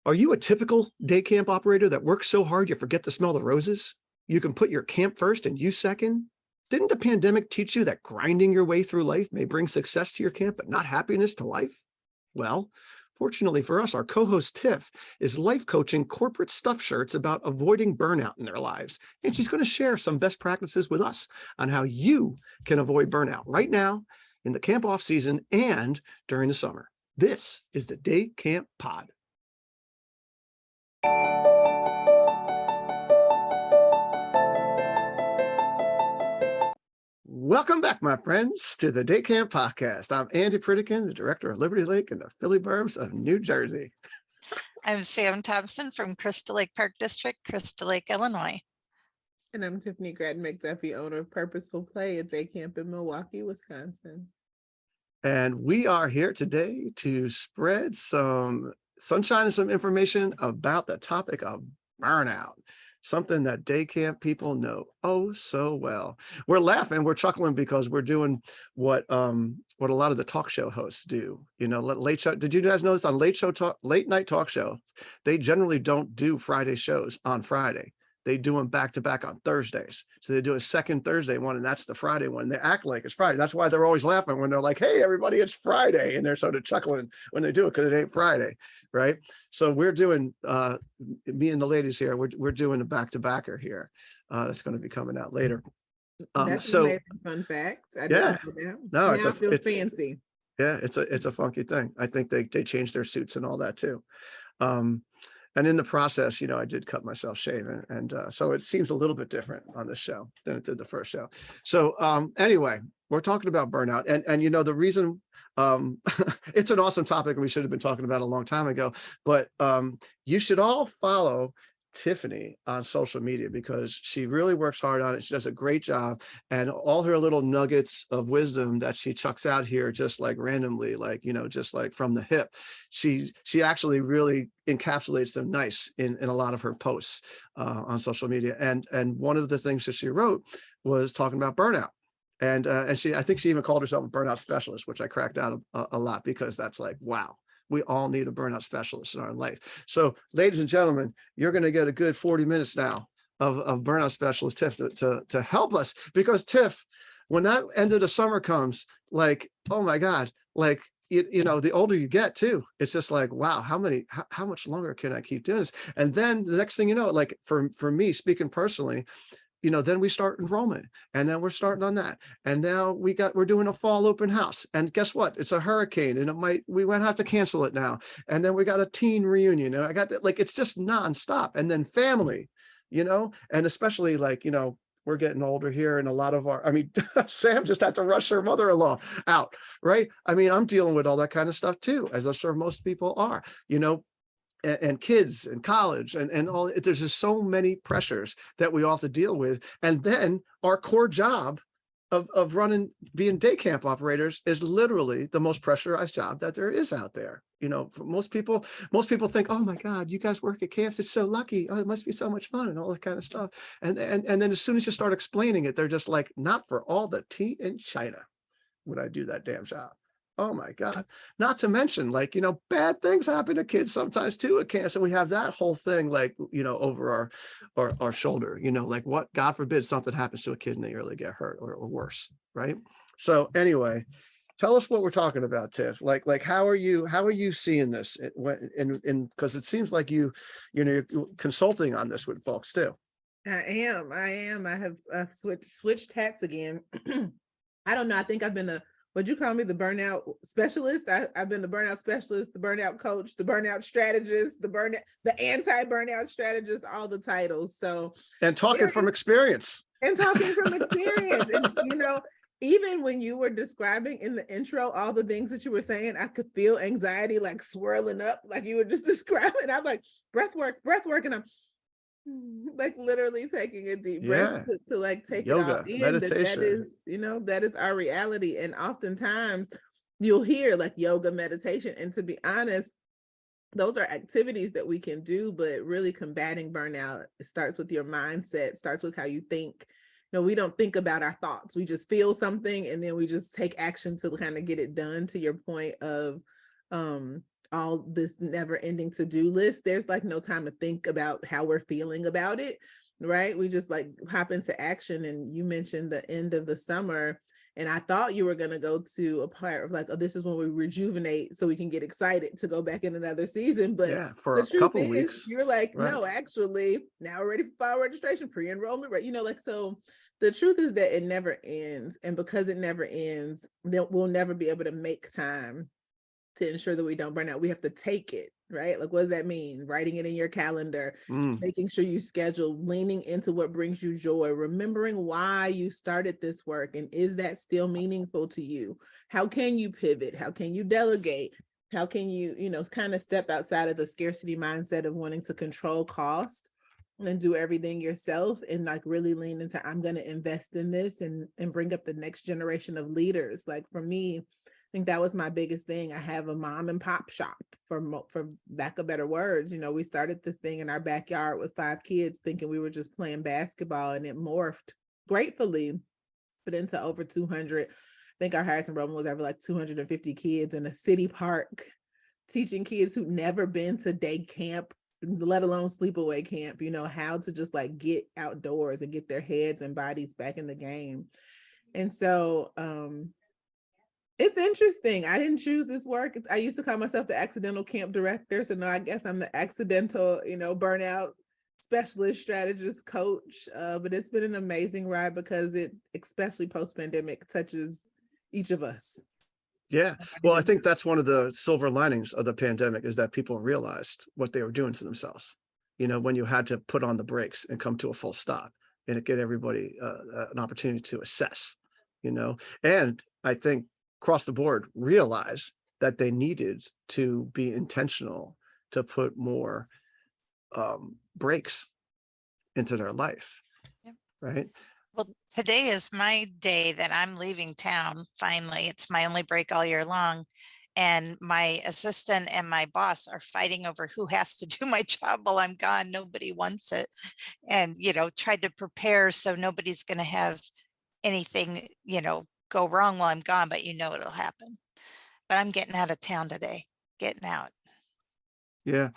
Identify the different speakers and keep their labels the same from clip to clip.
Speaker 1: Are you a typical day camp operator that works so hard you forget to smell the roses? You can put your camp first and you second? Didn't the pandemic teach you that grinding your way through life may bring success to your camp, but not happiness to life? Well, fortunately for us, our co-host Tiff is life coaching corporate stuff shirts about avoiding burnout in their lives. And she's going to share some best practices with us on how you can avoid burnout right now in the camp off season and during the summer. This is the Day Camp Pod. Welcome back, my friends, to the Day Camp Podcast. I'm Andy Pritikin, the director of Liberty Lake and the Philly Burbs of New Jersey.
Speaker 2: I'm Sam Thompson from Crystal Lake Park District, Crystal Lake, Illinois.
Speaker 3: And I'm Tiffany Gratton-McDuffie, owner of Purposeful Play, a day camp in Milwaukee, Wisconsin.
Speaker 1: And we are here today to spread some sunshine and some information about the topic of burnout. Something that day camp people know oh so well. We're laughing, we're chuckling because we're doing what a lot of the talk show hosts do. You know, late show. Did you guys notice on late night talk show, they generally don't do Friday shows on Friday. They do them back to back on Thursdays. So they do a second Thursday one, and that's the Friday one. They act like it's Friday. That's why they're always laughing when they're like, "Hey, everybody, it's Friday," and they're sort of chuckling when they do it because it ain't Friday, right? So we're doing me and the ladies here. We're doing a back to backer here. That's going to be coming out later.
Speaker 3: That's
Speaker 1: so
Speaker 3: a fun fact. I
Speaker 1: yeah,
Speaker 3: didn't
Speaker 1: no,
Speaker 3: now it's fancy.
Speaker 1: Yeah, it's a funky thing. I think they changed their suits and all that too. And in the process, you know, I did cut myself shaving. And so it seems a little bit different on this show than it did the first show. So anyway, we're talking about burnout. And you know, the reason it's an awesome topic and we should have been talking about it a long time ago, but you should all follow Tiffany on social media because she really works hard on it. She does a great job, and all her little nuggets of wisdom that she chucks out here just like randomly, like, you know, just like from the hip, she actually really encapsulates them nice in a lot of her posts on social media. And one of the things that she wrote was talking about burnout. And I think she even called herself a burnout specialist, which I cracked out a lot because that's like, wow. We all need a burnout specialist in our life. So, ladies and gentlemen, you're going to get a good 40 minutes now of burnout specialist Tiff to help us, because Tiff, when that end of the summer comes, like, oh my God, like, you know, the older you get too, it's just like, wow, how much longer can I keep doing this? And then the next thing you know, like for me, speaking personally, you know, then we start enrollment, and then we're starting on that. And now we're doing a fall open house. And guess what? It's a hurricane, and we might have to cancel it now. And then we got a teen reunion, and I got that, like, it's just nonstop. And then family, you know, and especially like, you know, we're getting older here, and a lot of Sam just had to rush her mother-in-law out, right? I mean, I'm dealing with all that kind of stuff too, as I'm sure most people are, you know, and kids and college and all. There's just so many pressures that we all have to deal with. And then our core job of being day camp operators is literally the most pressurized job that there is out there. You know, for most people think, oh my God, you guys work at camps, it's so lucky. Oh, it must be so much fun and all that kind of stuff. And then as soon as you start explaining it, they're just like, not for all the tea in China would I do that damn job. Oh my God. Not to mention, like, you know, bad things happen to kids sometimes too at camp. So we have that whole thing, like, you know, over our shoulder, you know, like what, God forbid something happens to a kid and they really get hurt or worse. Right. So anyway, tell us what we're talking about, Tiff. Like, how are you seeing this? Because it seems like you're consulting on this with folks too.
Speaker 3: I am. I've switched hats again. I don't know. I think I've been would you call me the burnout specialist? I've been the burnout specialist, the burnout coach, the burnout strategist, the anti-burnout strategist, all the titles. So,
Speaker 1: and talking from experience.
Speaker 3: And, you know, even when you were describing in the intro all the things that you were saying, I could feel anxiety like swirling up, like you were just describing. I'm like, breath work, and I'm like literally taking a deep breath to like take yoga, it all in. Meditation. That is, you know, that is our reality. And oftentimes you'll hear like yoga, meditation. And to be honest, those are activities that we can do, but really combating burnout, it starts with your mindset, starts with how you think. You know, we don't think about our thoughts. We just feel something and then we just take action to kind of get it done, to your point of all this never ending to-do list, there's like no time to think about how we're feeling about it, right? We just like hop into action. And you mentioned the end of the summer, and I thought you were going to go to a part of like, oh, this is when we rejuvenate so we can get excited to go back in another season. But
Speaker 1: Yeah, for
Speaker 3: the
Speaker 1: a
Speaker 3: truth
Speaker 1: couple
Speaker 3: is,
Speaker 1: weeks.
Speaker 3: you're like,
Speaker 1: Right.
Speaker 3: no, actually, now we're ready for fall registration, pre-enrollment, right? You know, like, so the truth is that it never ends. And because it never ends, we'll never be able to make time to ensure that we don't burn out. We have to take it, right? Like, what does that mean? Writing it in your calendar, making sure you schedule, leaning into what brings you joy, remembering why you started this work, and is that still meaningful to you? How can you pivot? How can you delegate? How can you, kind of step outside of the scarcity mindset of wanting to control cost and do everything yourself, and like really lean into, I'm going to invest in this and bring up the next generation of leaders. Like for me, I think that was my biggest thing. I have a mom and pop shop, for lack of better words. We started this thing in our backyard with 5 kids, thinking we were just playing basketball, and it morphed gratefully, but into over 200. I think our highest enrollment was ever like 250 kids in a city park, teaching kids who'd never been to day camp, let alone sleepaway camp, how to just like get outdoors and get their heads and bodies back in the game. And so, it's interesting. I didn't choose this work. I used to call myself the accidental camp director. So now I guess I'm the accidental, burnout specialist, strategist, coach. But it's been an amazing ride because it, especially post-pandemic, touches each of us.
Speaker 1: Yeah. Well, I think that's one of the silver linings of the pandemic, is that people realized what they were doing to themselves. When you had to put on the brakes and come to a full stop, and it gave everybody an opportunity to assess, and I think across the board realize that they needed to be intentional to put more breaks into their life.
Speaker 2: Yep.
Speaker 1: Right.
Speaker 2: Well, today is my day that I'm leaving town. Finally, it's my only break all year long. And my assistant and my boss are fighting over who has to do my job while I'm gone. Nobody wants it. And, tried to prepare so nobody's going to have anything, go wrong while I'm gone, but it'll happen. But I'm getting out of town today, getting out.
Speaker 1: Yeah.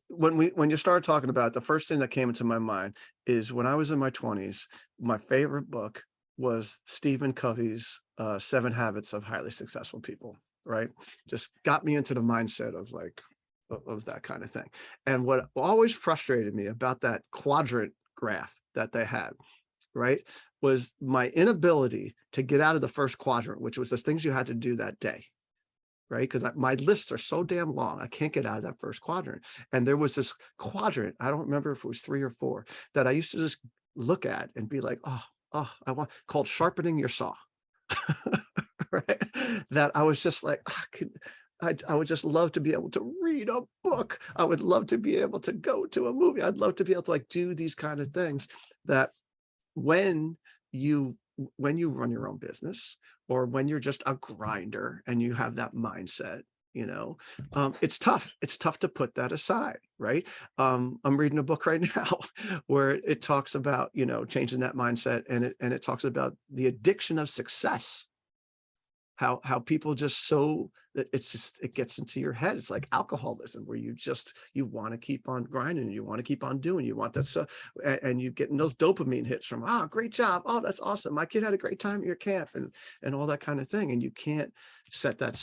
Speaker 1: When you started talking about it, the first thing that came into my mind is when I was in my 20s, my favorite book was Stephen Covey's 7 Habits of Highly Successful People, right? Just got me into the mindset of like, of that kind of thing. And what always frustrated me about that quadrant graph that they had, right, was my inability to get out of the first quadrant, which was the things you had to do that day. Right. Because my lists are so damn long. I can't get out of that first quadrant. And there was this quadrant, I don't remember if it was 3 or 4, that I used to just look at and be like, I want, called sharpening your saw. Right. That I was just like, I would just love to be able to read a book. I would love to be able to go to a movie. I'd love to be able to like do these kind of things that when you run your own business, or when you're just a grinder and you have that mindset, it's tough. It's tough to put that aside, right? I'm reading a book right now where it talks about, changing that mindset, and it talks about the addiction of success. How people just so that it gets into your head. It's like alcoholism, where you want to keep on grinding, you want to keep on doing, you want that stuff, and you getting those dopamine hits from, great job, that's awesome, my kid had a great time at your camp, and all that kind of thing, and you can't set that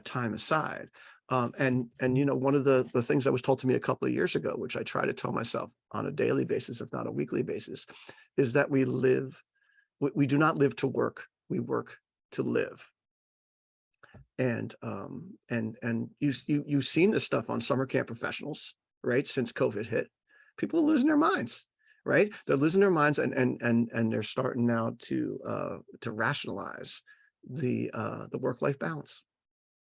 Speaker 1: time aside. And one of the things that was told to me a couple of years ago, which I try to tell myself on a daily basis, if not a weekly basis, is that we do not live to work, we work to live. And you've seen this stuff on summer camp professionals, right? Since COVID hit, people are losing their minds, right? They're losing their minds, and they're starting now to rationalize the work-life balance,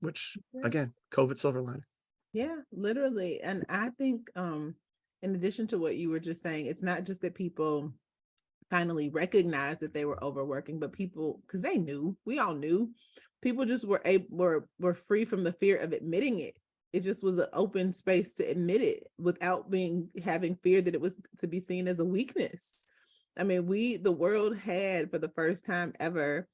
Speaker 1: which again, COVID silver lining.
Speaker 3: Yeah, literally. And I think in addition to what you were just saying, it's not just that people finally recognized that they were overworking, but people, because they knew, we all knew, people just were free from the fear of admitting it. It just was an open space to admit it without having fear that it was to be seen as a weakness. I mean, the world had, for the first time ever,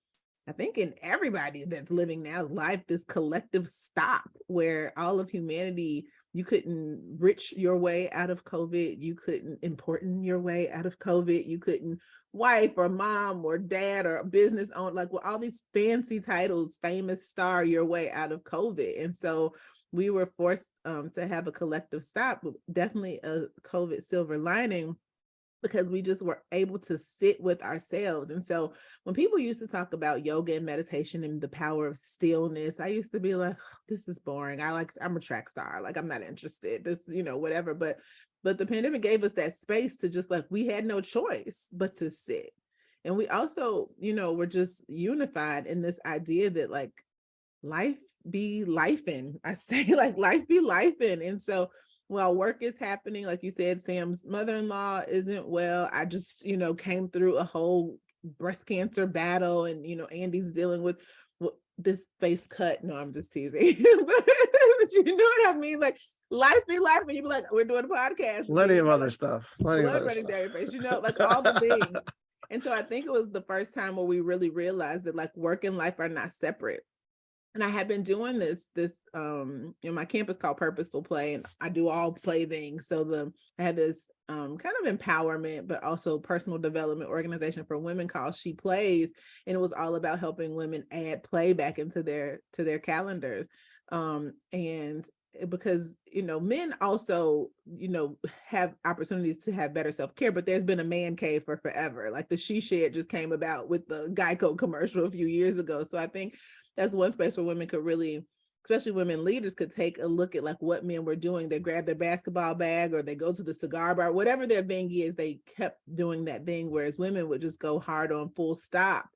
Speaker 3: I think in everybody that's living now's life, this collective stop where all of humanity, you couldn't rich your way out of COVID. You couldn't important your way out of COVID. You couldn't wife or mom or dad or business owner, like with all these fancy titles, famous star your way out of COVID. And so we were forced to have a collective stop, definitely a COVID silver lining, because we just were able to sit with ourselves. And so when people used to talk about yoga and meditation and the power of stillness, I used to be like, oh, this is boring. I'm a track star. Like, I'm not interested. This, whatever. But the pandemic gave us that space to just, like, we had no choice but to sit. And we also, were just unified in this idea that, like, life be lifing. I say, like, life be lifing. And so while work is happening, like you said, Sam's mother-in-law isn't well. I just, came through a whole breast cancer battle, and, Andy's dealing with this face cut. No, I'm just teasing. but you know what I mean? Like, life be life, and you be like, we're doing a podcast.
Speaker 1: Plenty of other stuff.
Speaker 3: Blood running down your face, like all the things. And so I think it was the first time where we really realized that, like, work and life are not separate. And I had been doing this, my campus called Purposeful Play, and I do all play things. So I had this kind of empowerment, but also personal development organization for women called She Plays. And it was all about helping women add play back into their calendars. And because, men also, have opportunities to have better self-care, but there's been a man cave for forever. Like, the She Shed just came about with the Geico commercial a few years ago. So I think that's one space where women could really, especially women leaders, could take a look at, like, what men were doing. They grab their basketball bag, or they go to the cigar bar, whatever their thing is, they kept doing that thing, whereas women would just go hard on full stop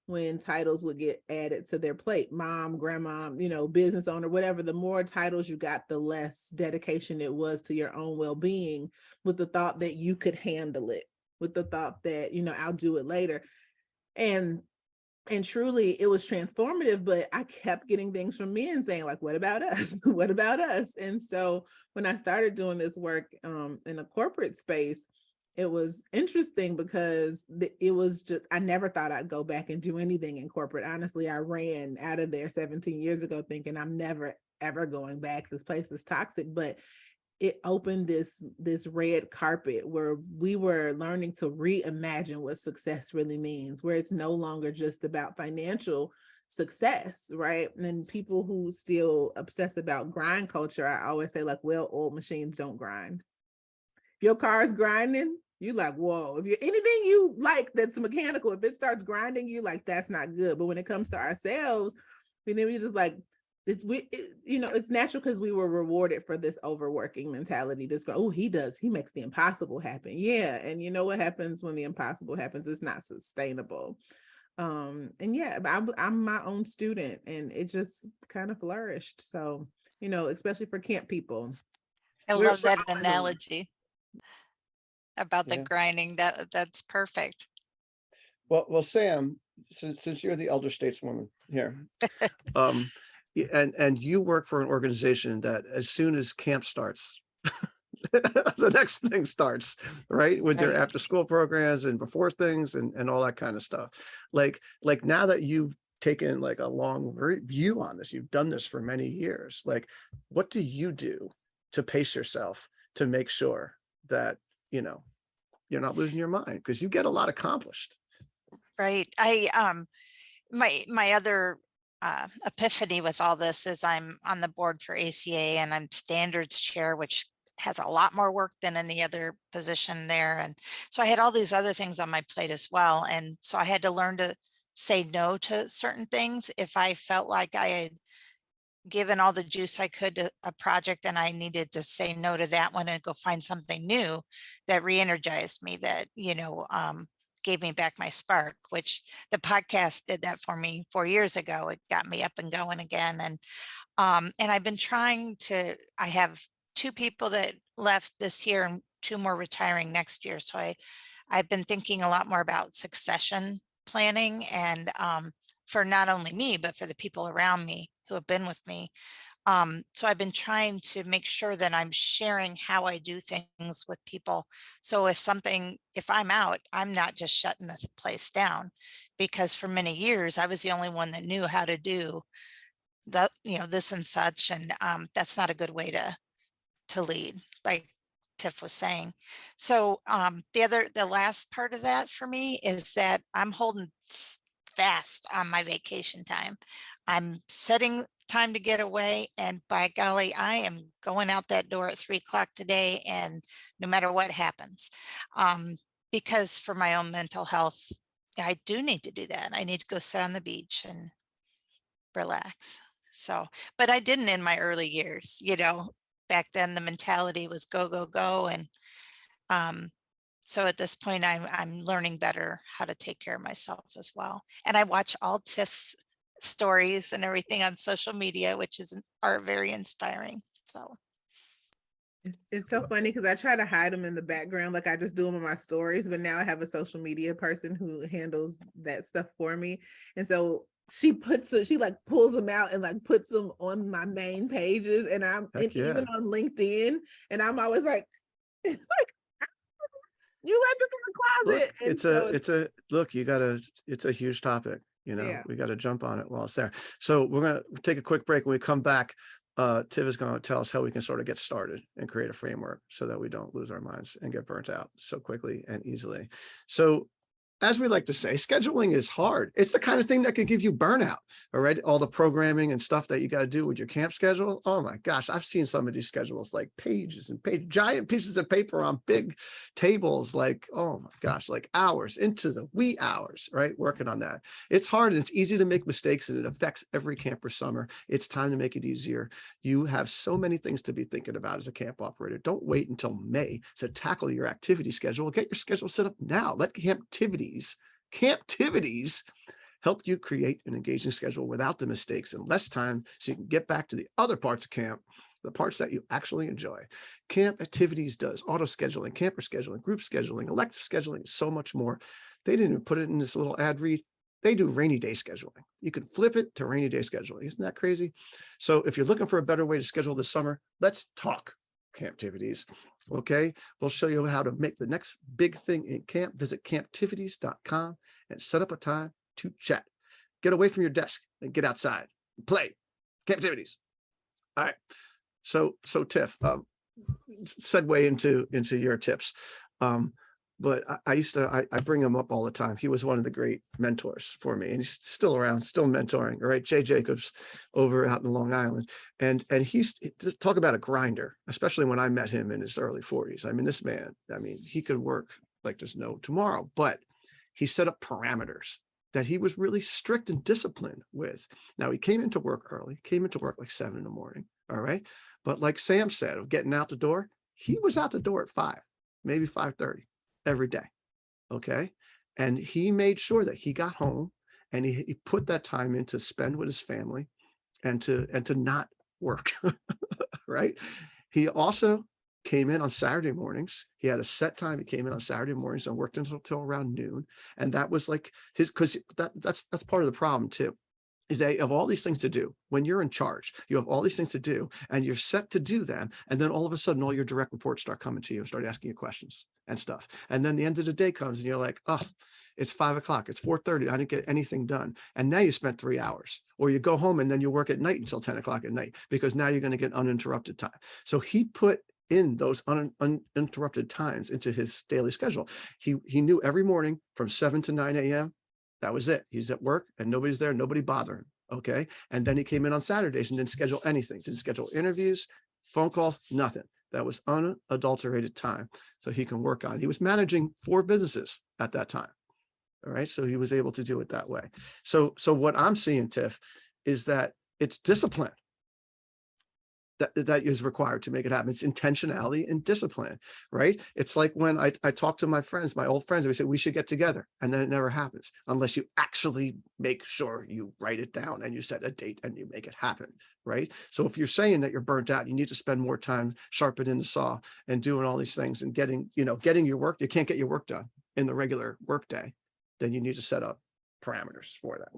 Speaker 3: when titles would get added to their plate. Mom, grandma, business owner, whatever. The more titles you got, the less dedication it was to your own well-being, with the thought that you could handle it, with the thought that, I'll do it later. And truly it was transformative, but I kept getting things from men saying, like, what about us? What about us? And so when I started doing this work in a corporate space, it was interesting because it was just, I never thought I'd go back and do anything in corporate. Honestly, I ran out of there 17 years ago thinking I'm never, ever going back. This place is toxic. But it opened this red carpet where we were learning to reimagine what success really means, where it's no longer just about financial success, right? And then people who still obsess about grind culture, I always say, like, well-oiled machines don't grind. If your car is grinding, you like, whoa. If you're anything you like that's mechanical, if it starts grinding, you like, that's not good. But when it comes to ourselves, then we just like, it's natural because we were rewarded for this overworking mentality. This, oh, he makes the impossible happen. Yeah. And you know what happens when the impossible happens? It's not sustainable. And yeah, I'm my own student, and it just kind of flourished. So, especially for camp people.
Speaker 2: I love that analogy about the grinding. That's perfect.
Speaker 1: Well, Sam, since you're the elder stateswoman here, and you work for an organization that as soon as camp starts, the next thing starts, right? With your after school programs and before things and all that kind of stuff. Like now that you've taken, like, a long view on this, you've done this for many years, like, what do you do to pace yourself to make sure that, you're not losing your mind? Because you get a lot accomplished.
Speaker 2: Right. My other epiphany with all this is I'm on the board for ACA, and I'm standards chair, which has a lot more work than any other position there. And so I had all these other things on my plate as well. And so I had to learn to say no to certain things if I felt like I had given all the juice I could to a project and I needed to say no to that one and go find something new that re-energized me, that, gave me back my spark, which the podcast did that for me 4 years ago. It got me up and going again. And I've been trying to, I have 2 people that left this year and 2 more retiring next year. So I've been thinking a lot more about succession planning, and for not only me, but for the people around me who have been with me. So I've been trying to make sure that I'm sharing how I do things with people. So if I'm out, I'm not just shutting the place down, because for many years I was the only one that knew how to do that, this and such. And that's not a good way to lead, like Tiff was saying. So the last part of that for me is that I'm holding fast on my vacation time. I'm setting time to get away, and by golly, I am going out that door at 3 o'clock today, and no matter what happens, because for my own mental health, I do need to do that. I need to go sit on the beach and relax. So, but I didn't in my early years, back then the mentality was go, go, go. And so at this point, I'm learning better how to take care of myself as well. And I watch all Tiff's stories and everything on social media, which are very inspiring. So
Speaker 3: it's so funny because I try to hide them in the background, like I just do them in my stories, but now I have a social media person who handles that stuff for me. And so she pulls them out and like puts them on my main pages, and even on LinkedIn, and I'm always like, you let them in the closet.
Speaker 1: It's a huge topic.
Speaker 3: Yeah.
Speaker 1: We got to jump on it while it's there. So we're going to take a quick break. When we come back, Tiff is going to tell us how we can sort of get started and create a framework so that we don't lose our minds and get burnt out so quickly and easily. So as we like to say, scheduling is hard. It's the kind of thing that could give you burnout. All right. All the programming and stuff that you got to do with your camp schedule. Oh my gosh. I've seen some of these schedules, like pages and giant pieces of paper on big tables. Like, oh my gosh, like hours into the wee hours, right? Working on that. It's hard and it's easy to make mistakes, and it affects every camper summer. It's time to make it easier. You have so many things to be thinking about as a camp operator. Don't wait until May to tackle your activity schedule. Get your schedule set up now. Let camptivities help you create an engaging schedule without the mistakes and less time, so you can get back to the other parts of camp, the parts that you actually enjoy. Camp Activities does auto scheduling, camper scheduling, group scheduling, elective scheduling, so much more. They didn't even put it in this little ad read. They do rainy day scheduling. You can flip it to rainy day scheduling. Isn't that crazy? So if you're looking for a better way to schedule this summer, let's talk Camptivities. Okay, we'll show you how to make the next big thing in camp. Visit camptivities.com and set up a time to chat. Get away from your desk and get outside and play. Camptivities. All right. So Tiff, segue into your tips. But I bring him up all the time. He was one of the great mentors for me, and he's still around, still mentoring. All right, Jay Jacobs over out in Long Island, and he's talk about a grinder, especially when I met him in his early 40s. I mean, this man, he could work like there's no tomorrow, but he set up parameters that he was really strict and disciplined with. Now, he came into work early, came into work like 7 in the morning. All right, but like Sam said, of getting out the door, he was out the door at 5, maybe 5:30. Every day. Okay. And he made sure that he got home and he put that time in to spend with his family and to not work. Right. He also came in on Saturday mornings. He had a set time. He came in on Saturday mornings and worked until around noon. And that was like because that's part of the problem too. Is that you have all these things to do. When you're in charge, you have all these things to do and you're set to do them. And then all of a sudden, all your direct reports start coming to you and start asking you questions and stuff. And then the end of the day comes and you're like, oh, it's 5 o'clock. It's 4:30. I didn't get anything done. And now you spent 3 hours, or you go home and then you work at night until 10 o'clock at night, because now you're going to get uninterrupted time. So he put in those uninterrupted times into his daily schedule. He knew every morning from 7 to 9 a.m. That was it. He's at work and nobody's there, nobody bothering. Okay. And then he came in on Saturdays and didn't schedule anything, didn't schedule interviews, phone calls, nothing. That was unadulterated time. So he can work on it. He was managing 4 businesses at that time. All right. So he was able to do it that way. So what I'm seeing, Tiff, is that it's discipline that is required to make it happen. It's intentionality and discipline, right? It's like when I talk to my friends, my old friends, and we say, we should get together. And then it never happens unless you actually make sure you write it down and you set a date and you make it happen, right? So if you're saying that you're burnt out, you need to spend more time sharpening the saw and doing all these things and getting your work. You can't get your work done in the regular work day. Then you need to set up parameters for that.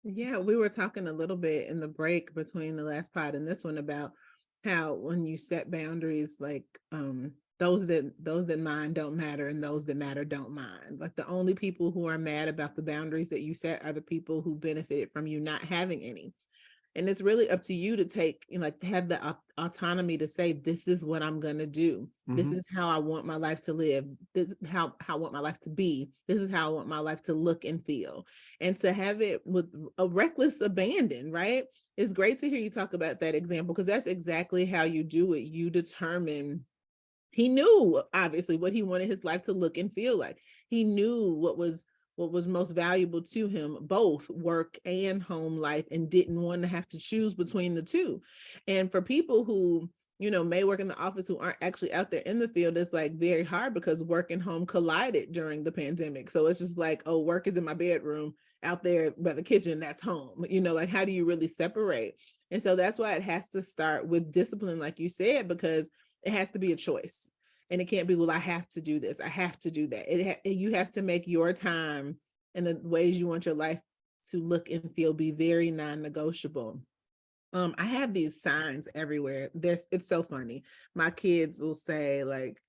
Speaker 3: Yeah, we were talking a little bit in the break between the last pod and this one about how when you set boundaries, like the those that mind don't matter, and those that matter don't mind. Like the only people who are mad about the boundaries that you set are the people who benefited from you not having any. And it's really up to you to take, like, to have the autonomy to say, this is what I'm going to do. This is how I want my life to live. This is how I want my life to be. This is how I want my life to look and feel. And to have it with a reckless abandon, right? It's great to hear you talk about that example, because that's exactly how you do it. You determine. He knew, obviously, what he wanted his life to look and feel like. He knew what was most valuable to him, both work and home life, and didn't want to have to choose between the two. And for people who, may work in the office who aren't actually out there in the field, it's like very hard because work and home collided during the pandemic. So it's just like, oh, work is in my bedroom, out there by the kitchen, that's home. Like, how do you really separate? And so that's why it has to start with discipline, like you said, because it has to be a choice. And it can't be, well, I have to do this, I have to do that. You have to make your time and the ways you want your life to look and feel be very non-negotiable. I have these signs everywhere. It's so funny. My kids will say, like,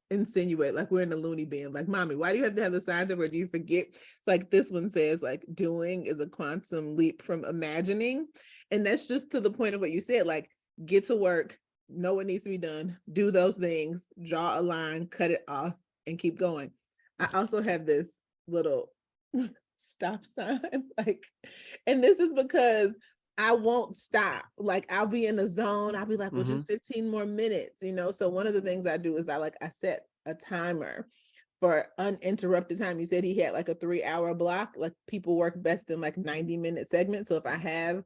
Speaker 3: insinuate, like we're in the loony bin, like, mommy, why do you have to have the signs everywhere? Do you forget? It's like, this one says, like, doing is a quantum leap from imagining. And that's just to the point of what you said, like, get to work, know what needs to be done, do those things, draw a line, cut it off, and keep going. I also have this little stop sign, like, and this is because I won't stop. Like, I'll be in a zone. I'll be like, well, just 15 more minutes, So one of the things I do is I set a timer for uninterrupted time. You said he had like a 3-hour block. Like, people work best in like 90-minute segments. So if I have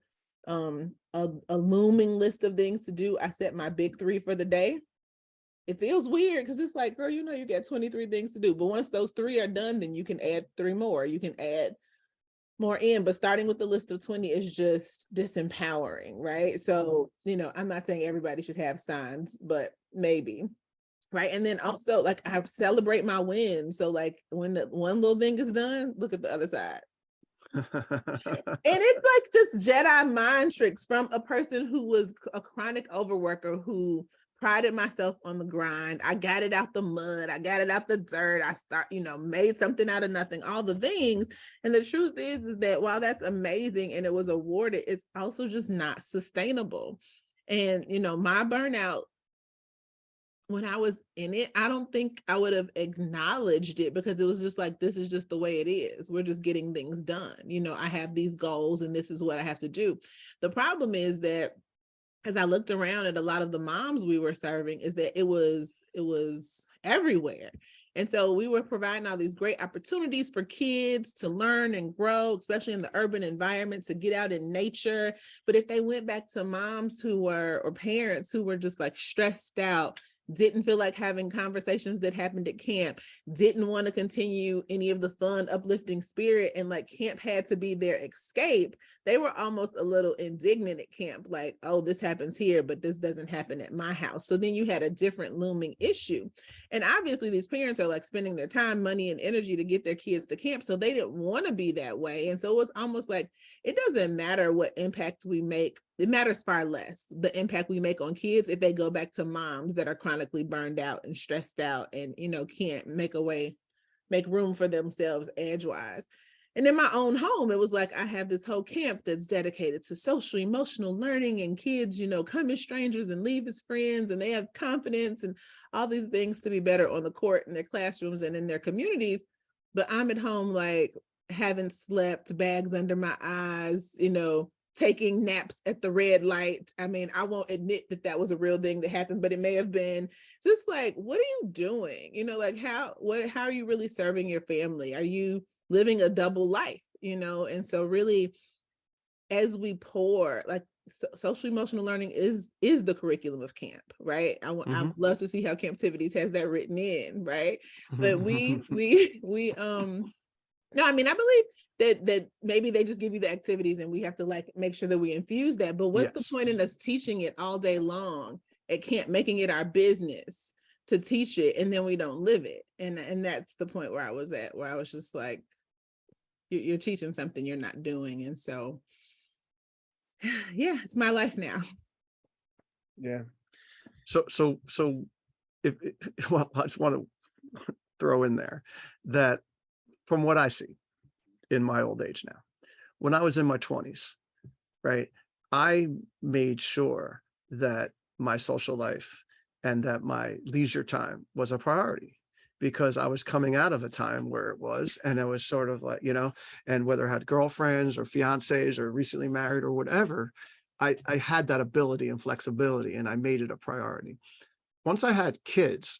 Speaker 3: a looming list of things to do, I set my big 3 for the day. It feels weird because it's like, girl, you got 23 things to do. But once those 3 are done, then you can add 3 more. You can add more in, but starting with the list of 20 is just disempowering, right? So, I'm not saying everybody should have signs, but maybe, right? And then also, like, I celebrate my wins. So, like, when the one little thing is done, look at the other side. And it's like just Jedi mind tricks from a person who was a chronic overworker, who prided myself on the grind. I got it out the mud. I got it out the dirt. I made something out of nothing, all the things. And the truth is that while that's amazing and it was awarded, it's also just not sustainable. And, my burnout, when I was in it, I don't think I would have acknowledged it, because it was just like, this is just the way it is. We're just getting things done. I have these goals and this is what I have to do. The problem is that as I looked around at a lot of the moms we were serving, is that it was everywhere. And so we were providing all these great opportunities for kids to learn and grow, especially in the urban environment, to get out in nature. But if they went back to moms or parents who were just like stressed out, didn't feel like having conversations that happened at camp, didn't want to continue any of the fun, uplifting spirit, and like camp had to be their escape, they were almost a little indignant at camp, like, oh, this happens here, but this doesn't happen at my house. So then you had a different looming issue. And obviously these parents are like spending their time, money, and energy to get their kids to camp. So they didn't want to be that way. And so it was almost like, it doesn't matter what impact we make. It matters far less the impact we make on kids if they go back to moms that are chronically burned out and stressed out and, can't make room for themselves edgewise. And in my own home, it was like, I have this whole camp that's dedicated to social emotional learning, and kids, come as strangers and leave as friends, and they have confidence and all these things to be better on the court in their classrooms and in their communities. But I'm at home, like, haven't slept, bags under my eyes, taking naps at the red light. I mean, I won't admit that that was a real thing that happened, but it may have been. Just like, what are you doing? Like, how are you really serving your family? Are you living a double life? And so really, as we pour, like, social emotional learning is the curriculum of camp, right? I would love to see how Camptivities has that written in, right? But no, I mean, I believe that maybe they just give you the activities and we have to like make sure that we infuse that. But what's the point in us teaching it all day long at camp, making it our business to teach it, and then we don't live it? And that's the point where I was at, where I was just like, you're teaching something you're not doing. And so, yeah, it's my life now.
Speaker 1: Yeah. So well, I just want to throw in there that from what I see in my old age now, when I was in my 20s, right, I made sure that my social life and that my leisure time was a priority, because I was coming out of a time where it was, and I was sort of like, and whether I had girlfriends or fiancés or recently married or whatever, I had that ability and flexibility, and I made it a priority. Once I had kids,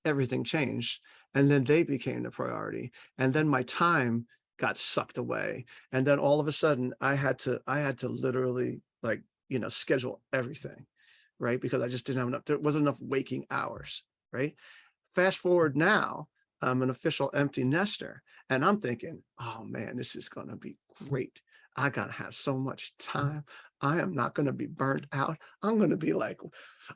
Speaker 1: everything changed, and then they became the priority, and then my time got sucked away, and then all of a sudden I had to literally, like, schedule everything, right? Because I just didn't have enough, there wasn't enough waking hours, right? Fast forward now, I'm an official empty nester, and I'm thinking, oh man, this is going to be great. I got to have so much time. I am not going to be burnt out. I'm going to be like,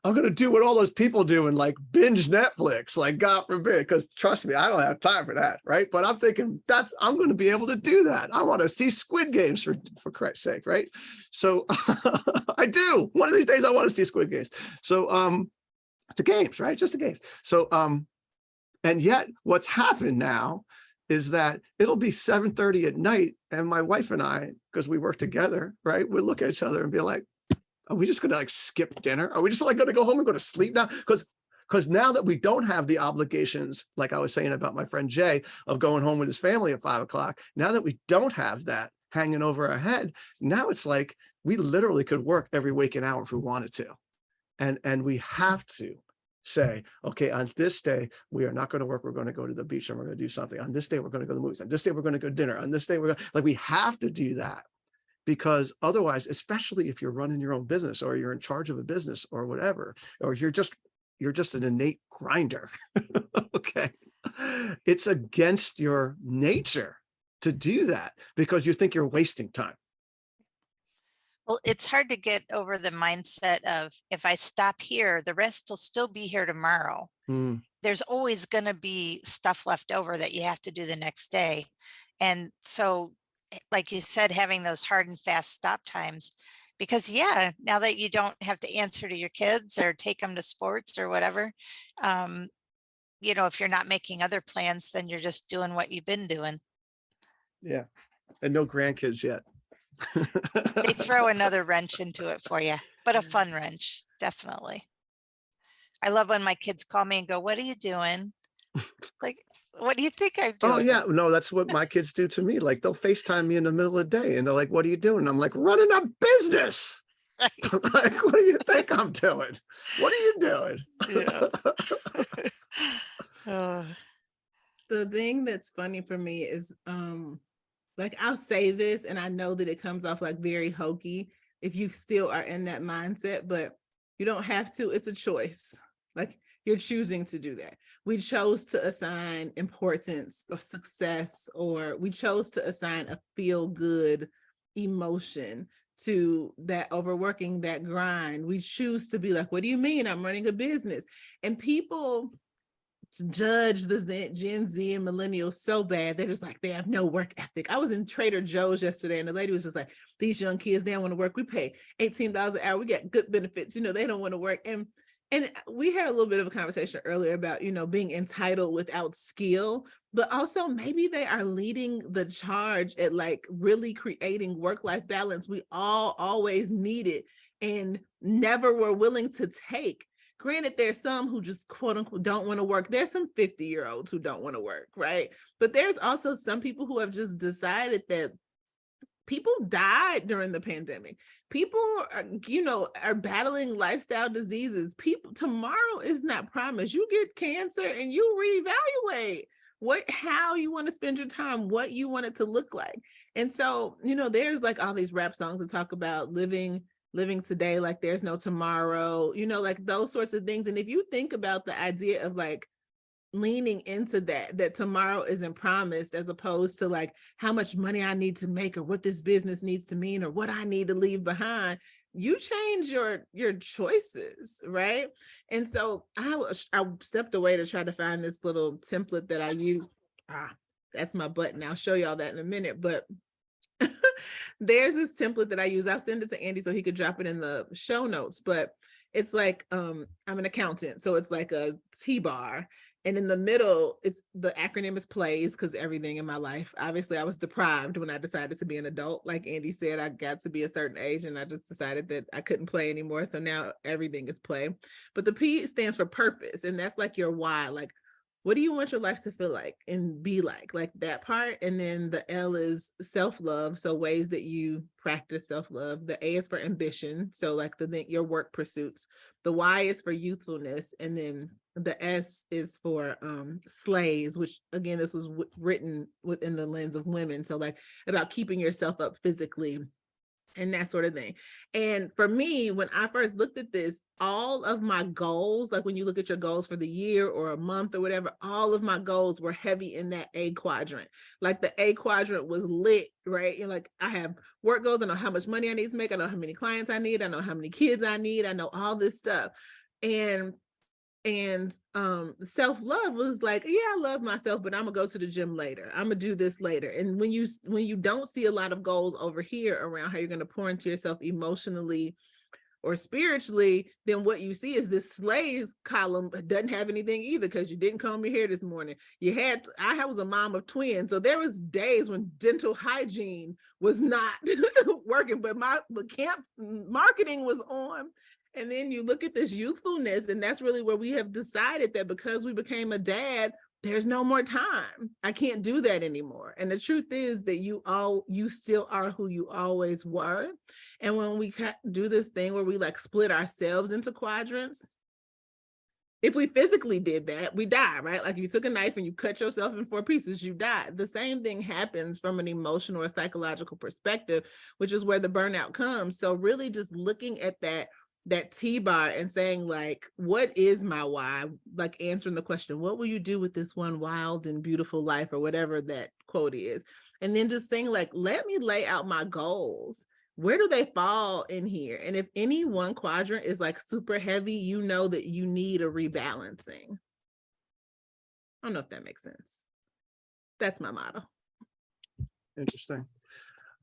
Speaker 1: I'm going to do what all those people do and like binge Netflix, like, God forbid, because trust me, I don't have time for that, right? But I'm thinking I'm going to be able to do that. I want to see Squid Games for Christ's sake, right? So I do. One of these days I want to see Squid Games. So the games, right? Just the games. So and yet what's happened now is that it'll be 7:30 at night, and my wife and I, because we work together, right, we look at each other and be like, are we just gonna like skip dinner? Are we just like gonna go home and go to sleep now? Because now that we don't have the obligations, like I was saying about my friend Jay, of going home with his family at 5 o'clock, now that we don't have that hanging over our head, now it's like we literally could work every waking hour if we wanted to. And we have to say, okay, on this day, we are not going to work. We're going to go to the beach and we're going to do something. On this day, we're going to go to the movies. On this day, we're going to go to dinner. On this day, we have to do that, because otherwise, especially if you're running your own business or you're in charge of a business or whatever, or you're just an innate grinder. Okay. It's against your nature to do that because you think you're wasting time.
Speaker 2: Well, it's hard to get over the mindset of, if I stop here, the rest will still be here tomorrow. There's always going to be stuff left over that you have to do the next day. And so, like you said, having those hard and fast stop times, because now that you don't have to answer to your kids or take them to sports or whatever, if you're not making other plans, then you're just doing what you've been doing.
Speaker 1: Yeah. And no grandkids yet.
Speaker 2: They throw another wrench into it for you, but a fun wrench, definitely. I love when my kids call me and go, what are you doing? Like, what do you think I'm doing?
Speaker 1: Oh yeah, no, that's what my kids do to me. Like, they'll FaceTime me in the middle of the day and they're like, what are you doing? I'm like, running a business. Right. Like, what do you think I'm doing? What are you doing?
Speaker 2: Yeah.
Speaker 3: The thing that's funny for me is like, I'll say this and I know that it comes off like very hokey if you still are in that mindset, but you don't have to. It's a choice. Like, you're choosing to do that. We chose to assign importance or success, or we chose to assign a feel good emotion to that overworking, that grind. We choose to be like, what do you mean? I'm running a business. And people judge the Gen Z and millennials so bad. They're just like, they have no work ethic. I was in Trader Joe's yesterday and the lady was just like, these young kids, they don't want to work. We pay $18 an hour. We get good benefits. They don't want to work. And we had a little bit of a conversation earlier about, being entitled without skill, but also maybe they are leading the charge at like really creating work-life balance we all always needed and never were willing to take. Granted, there's some who just quote unquote don't want to work. There's some 50-year-olds who don't want to work, right? But there's also some people who have just decided that people died during the pandemic. People are battling lifestyle diseases. Tomorrow is not promised. You get cancer and you reevaluate how you want to spend your time, what you want it to look like. And so, there's like all these rap songs that talk about living today like there's no tomorrow, like those sorts of things. And if you think about the idea of like leaning into that tomorrow isn't promised, as opposed to like how much money I need to make or what this business needs to mean or what I need to leave behind, you change your choices, right? And so I stepped away to try to find this little template that I use. That's my button. I'll show y'all that in a minute, but there's this template that I use. I'll send it to Andy so he could drop it in the show notes, but it's like, I'm an accountant, so it's like a T-bar. And in the middle, it's the acronym is PLAYS, because everything in my life, obviously I was deprived when I decided to be an adult. Like Andy said, I got to be a certain age and I just decided that I couldn't play anymore. So now everything is play. But the P stands for purpose. And that's like your why. Like, what do you want your life to feel like and be like that part? And then the L is self-love. So ways that you practice self-love. The A is for ambition. So like your work pursuits. The Y is for youthfulness. And then the S is for slays, which again, this was written within the lens of women. So like about keeping yourself up physically and that sort of thing. And for me, when I first looked at this, all of my goals, like when you look at your goals for the year or a month or whatever, all of my goals were heavy in that A quadrant. Like the A quadrant was lit, right? You're like, I have work goals. I know how much money I need to make. I know how many clients I need. I know how many kids I need. I know all this stuff. And self-love was like, yeah, I love myself, but I'm gonna go to the gym later. I'm gonna do this later. And when you don't see a lot of goals over here around how you're gonna pour into yourself emotionally or spiritually, then what you see is this slays column doesn't have anything either, because you didn't comb your hair this morning. I was a mom of twins, so there was days when dental hygiene was not working, but the camp marketing was on. And then you look at this youthfulness, and that's really where we have decided that because we became a dad, there's no more time. I can't do that anymore. And the truth is that you still are who you always were. And when we do this thing where we like split ourselves into quadrants, if we physically did that, we die, right? Like if you took a knife and you cut yourself in 4 pieces, you die. The same thing happens from an emotional or psychological perspective, which is where the burnout comes. So really just looking at that T-bar and saying like, what is my why? Like answering the question, what will you do with this one wild and beautiful life, or whatever that quote is? And then just saying like, let me lay out my goals. Where do they fall in here? And if any one quadrant is like super heavy, you know that you need a rebalancing. I don't know if that makes sense. That's my motto.
Speaker 1: Interesting.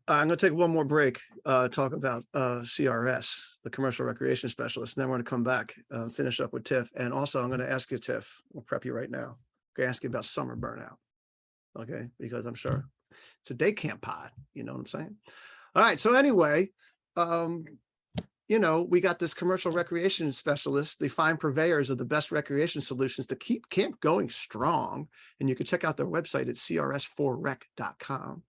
Speaker 1: I'm going to take one more break, talk about CRS, the commercial recreation specialist, and then we're going to come back, finish up with Tiff. And also I'm going to ask you, Tiff, we'll prep you right now. I'm going to ask you about summer burnout. Okay. Because I'm sure it's a day camp pod. You know what I'm saying? All right. So anyway, we got this commercial recreation specialist, the fine purveyors of the best recreation solutions to keep camp going strong. And you can check out their website at crs4rec.com.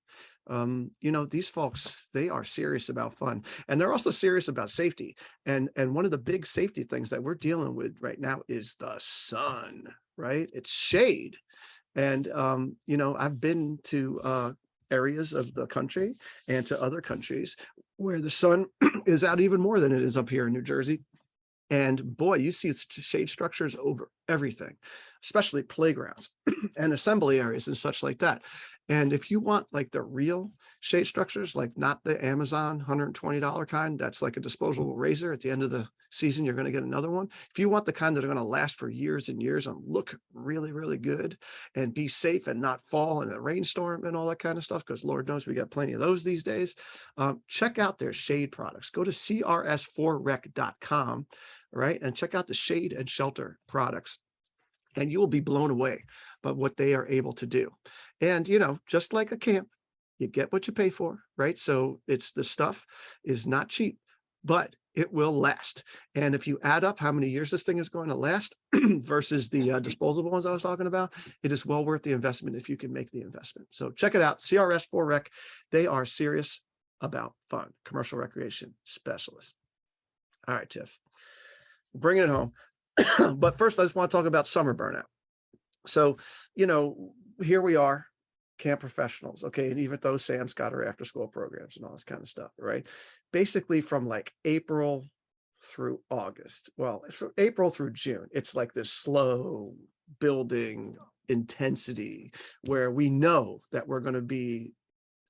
Speaker 1: These folks, they are serious about fun, and they're also serious about safety. And one of the big safety things that we're dealing with right now is the sun, right? It's shade. And, I've been to areas of the country and to other countries where the sun is out even more than it is up here in New Jersey. And boy, you see shade structures over everything, especially playgrounds and assembly areas and such like that. And if you want like the real shade structures, like not the Amazon $120 kind, that's like a disposable razor. At the end of the season, you're going to get another one. If you want the kind that are going to last for years and years and look really, really good and be safe and not fall in a rainstorm and all that kind of stuff, because Lord knows we got plenty of those these days, check out their shade products. Go to crs4rec.com, right? And check out the shade and shelter products. And you will be blown away by what they are able to do. And, just like a camp, you get what you pay for, right? So the stuff is not cheap, but it will last. And if you add up how many years this thing is going to last versus the disposable ones I was talking about, it is well worth the investment if you can make the investment. So check it out, CRS4Rec. They are serious about fun, commercial recreation specialists. All right, Tiff, bringing it home. But first, I just want to talk about summer burnout. So, here we are, camp professionals. Okay. And even though Sam's got her after school programs and all this kind of stuff, right? Basically from like April through August, well, from April through June, it's like this slow building intensity where we know that we're going to be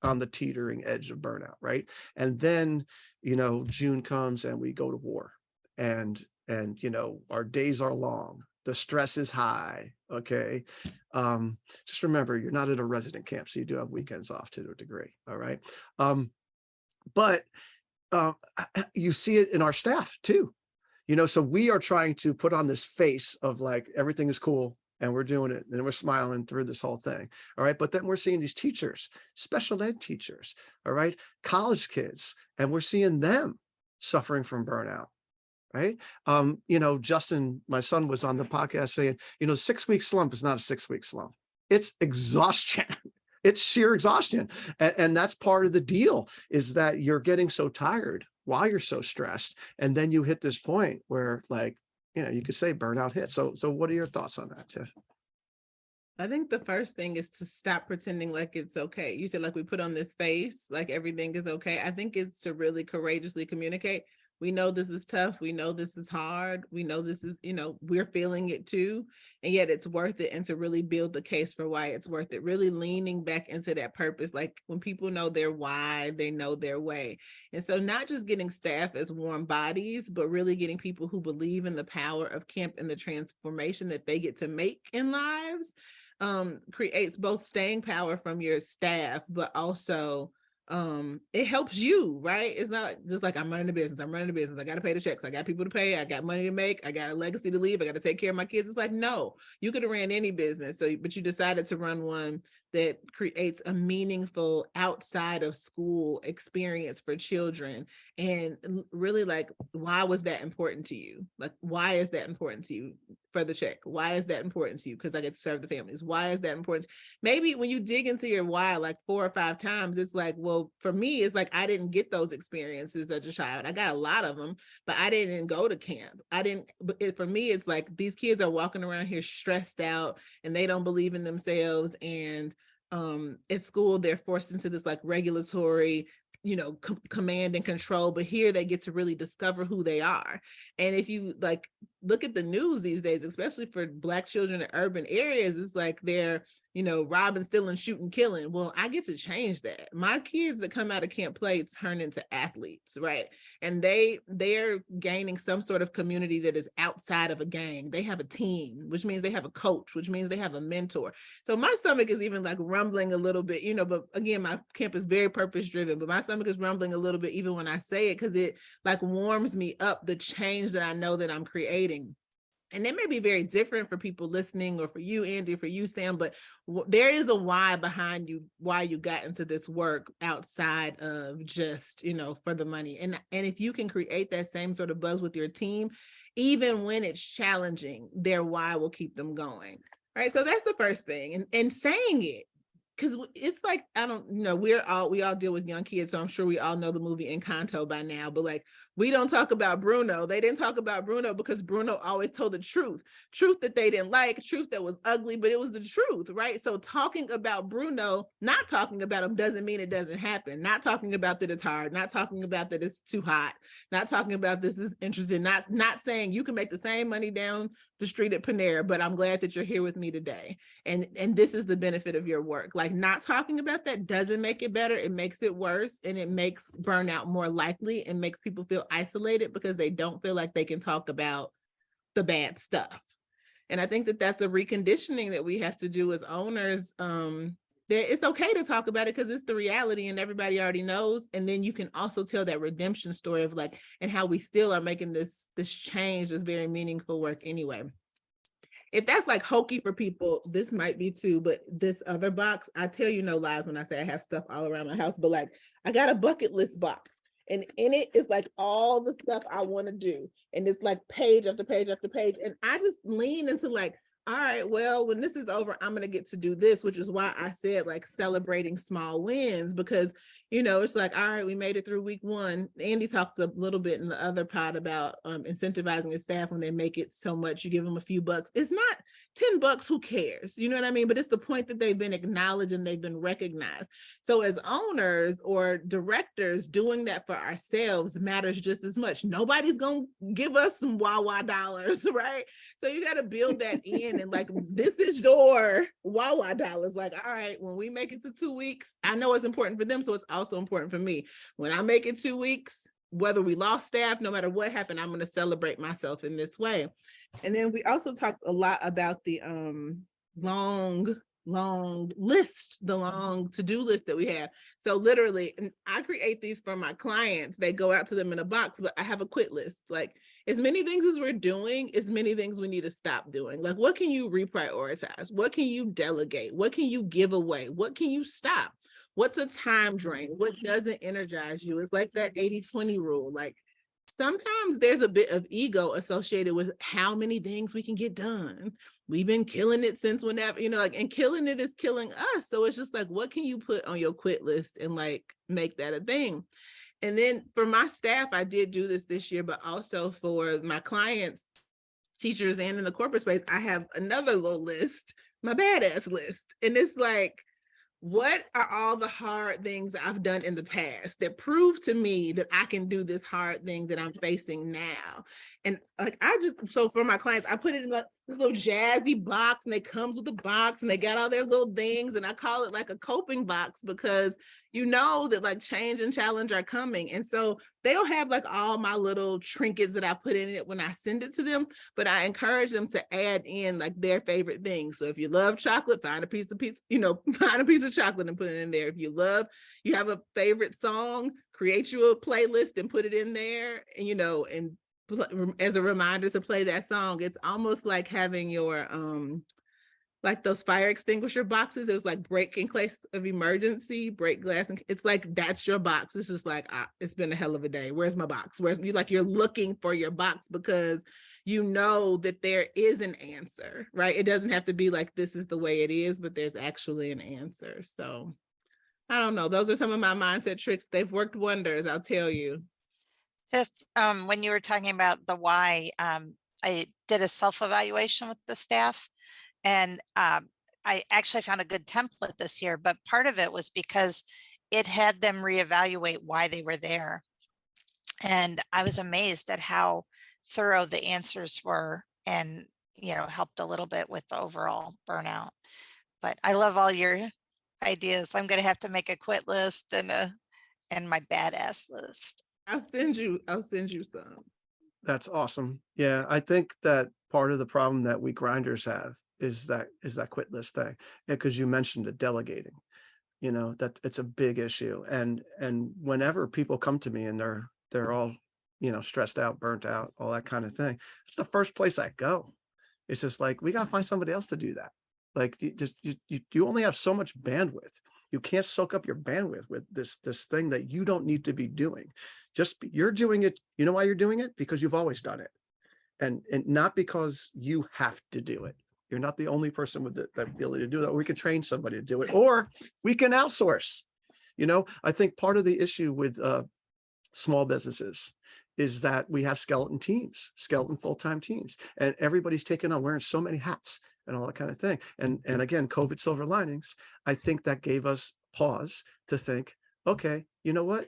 Speaker 1: on the teetering edge of burnout, right? And then, June comes and we go to war, and our days are long. The stress is high. Okay. Just remember, you're not at a resident camp, so you do have weekends off to a degree. All right. But you see it in our staff too. So we are trying to put on this face of like, everything is cool and we're doing it and we're smiling through this whole thing. All right. But then we're seeing these teachers, special ed teachers, all right, college kids, and we're seeing them suffering from burnout. Right. Justin, my son, was on the podcast saying, 6-week slump is not a 6-week slump. It's exhaustion. It's sheer exhaustion. And that's part of the deal, is that you're getting so tired while you're so stressed. And then you hit this point where, like, you could say burnout hits. So what are your thoughts on that, Tiff?
Speaker 3: I think the first thing is to stop pretending like it's okay. You said, like, we put on this face, like everything is okay. I think it's to really courageously communicate. We know this is tough. We know this is hard. We know this is, we're feeling it too. And yet it's worth it. And to really build the case for why it's worth it, really leaning back into that purpose. Like, when people know their why, they know their way. And so not just getting staff as warm bodies, but really getting people who believe in the power of camp and the transformation that they get to make in lives, creates both staying power from your staff, but also it helps you, right? It's not just like, I'm running a business. I got to pay the checks. I got people to pay. I got money to make. I got a legacy to leave. I got to take care of my kids. It's like, no, you could have ran any business. But you decided to run one that creates a meaningful outside of school experience for children. And really, like, why was that important to you? Like, why is that important to you? For the check, why is that important to you? Because I get to serve the families. Why is that important? Maybe when you dig into your why like 4 or 5 times, it's like, well, for me, it's like, I didn't get those experiences as a child. I got a lot of them, but I didn't go to camp. For me, it's like, these kids are walking around here stressed out and they don't believe in themselves. And at school, they're forced into this like regulatory, command and control, but here they get to really discover who they are. And if you like look at the news these days, especially for Black children in urban areas, it's like they're robbing, stealing, shooting, killing. Well, I get to change that. My kids that come out of Camp Play turn into athletes, right? And they're gaining some sort of community that is outside of a gang. They have a team, which means they have a coach, which means they have a mentor. So my stomach is even like rumbling a little bit, but again, my camp is very purpose driven, but my stomach is rumbling a little bit even when I say it, because it like warms me up, the change that I know that I'm creating. And it may be very different for people listening, or for you, Andy, for you, Sam, but there is a why behind you, why you got into this work outside of just, for the money. And if you can create that same sort of buzz with your team, even when it's challenging, their why will keep them going. Right. So that's the first thing. And saying it, because it's like, I don't know, we all deal with young kids, so I'm sure we all know the movie Encanto by now, but like, we don't talk about Bruno. They didn't talk about Bruno because Bruno always told the truth that they didn't like, truth that was ugly, but it was the truth, right? So talking about Bruno, not talking about him doesn't mean it doesn't happen. Not talking about that it's hard, not talking about that it's too hot, not talking about this is interesting, not saying you can make the same money down the street at Panera, but I'm glad that you're here with me today. And this is the benefit of your work. Like, not talking about that doesn't make it better. It makes it worse, and it makes burnout more likely, and makes people feel isolated because they don't feel like they can talk about the bad stuff. And I think that that's a reconditioning that we have to do as owners. That it's okay to talk about it because it's the reality and everybody already knows. And then you can also tell that redemption story of like, and how we still are making this change, this very meaningful work anyway. If that's like hokey for people, this might be too, but this other box, I tell you no lies when I say I have stuff all around my house, but like, I got a bucket list box. And in it is like all the stuff I want to do. And it's like page after page after page. And I just lean into like, all right, well, when this is over, I'm going to get to do this, which is why I said like celebrating small wins, because, it's like, all right, we made it through week 1. Andy talks a little bit in the other pod about incentivizing his staff when they make it so much, you give them a few bucks. It's not $10, who cares? You know what I mean? But it's the point that they've been acknowledged and they've been recognized. So as owners or directors, doing that for ourselves matters just as much. Nobody's going to give us some Wawa dollars, right? So you got to build that in, and like, this is your Wawa dollars. Like, all right, when we make it to 2 weeks, I know it's important for them, so it's also important for me. When I make it 2 weeks, whether we lost staff, no matter what happened, I'm going to celebrate myself in this way. And then we also talked a lot about the long list, the long to-do list that we have. So literally, and I create these for my clients. They go out to them in a box, but I have a quit list. Like, as many things as we're doing, as many things we need to stop doing. Like, what can you reprioritize? What can you delegate? What can you give away? What can you stop? What's a time drain? What doesn't energize you? It's like that 80-20 rule. Like, sometimes there's a bit of ego associated with how many things we can get done. We've been killing it since whenever, like, and killing it is killing us. So it's just like, what can you put on your quit list and like make that a thing? And then for my staff, I did do this year, but also for my clients, teachers, and in the corporate space, I have another little list, my badass list. And it's like, what are all the hard things I've done in the past that prove to me that I can do this hard thing that I'm facing now? And like, so for my clients, I put it in like this little jazzy box, and it comes with a box, and they got all their little things. And I call it like a coping box, because that like change and challenge are coming. And so they'll have like all my little trinkets that I put in it when I send it to them, but I encourage them to add in like their favorite things. So if you love chocolate, find a piece of chocolate and put it in there. If you have a favorite song, create you a playlist and put it in there, and as a reminder to play that song. It's almost like having your like those fire extinguisher boxes. It was like break in case of emergency, break glass, and it's like that's your box. It's just like, it's been a hell of a day. Where's my box? You're looking for your box, because you know that there is an answer, right? It doesn't have to be like this is the way it is, but there's actually an answer. So I don't know. Those are some of my mindset tricks. They've worked wonders, I'll tell you.
Speaker 2: Tiff, when you were talking about the why, I did a self-evaluation with the staff, and I actually found a good template this year, but part of it was because it had them reevaluate why they were there. And I was amazed at how thorough the answers were, and, helped a little bit with the overall burnout. But I love all your ideas. I'm going to have to make a quit list and my badass list.
Speaker 3: I'll send you some.
Speaker 1: That's awesome. Yeah, I think that part of the problem that we grinders have is that quit list thing. Because you mentioned it, delegating. That it's a big issue. And whenever people come to me and they're all, stressed out, burnt out, all that kind of thing, it's the first place I go. It's just like, we got to find somebody else to do that. Like, you only have so much bandwidth. You can't soak up your bandwidth with this thing that you don't need to be doing. You're doing it. You know why you're doing it? Because you've always done it. And not because you have to do it. You're not the only person with the ability to do that. We can train somebody to do it, or we can outsource. I think part of the issue with small businesses is that we have skeleton full-time teams, and everybody's taking on wearing so many hats and all that kind of thing. And again, COVID silver linings, I think that gave us pause to think, okay, you know what?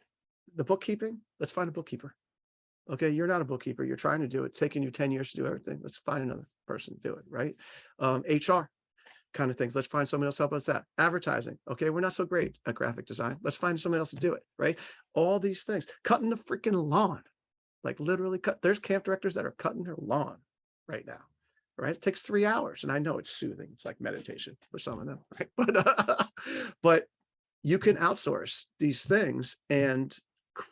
Speaker 1: The bookkeeping, let's find a bookkeeper. Okay, you're not a bookkeeper. You're trying to do it. It's taking you 10 years to do everything. Let's find another person to do it, right? HR kind of things. Let's find someone else to help us that. Advertising. Okay, we're not so great at graphic design. Let's find someone else to do it, right? All these things. Cutting the freaking lawn. Like literally there's camp directors that are cutting their lawn right now, right? It takes 3 hours. And I know it's soothing. It's like meditation for some of them, right? But you can outsource these things and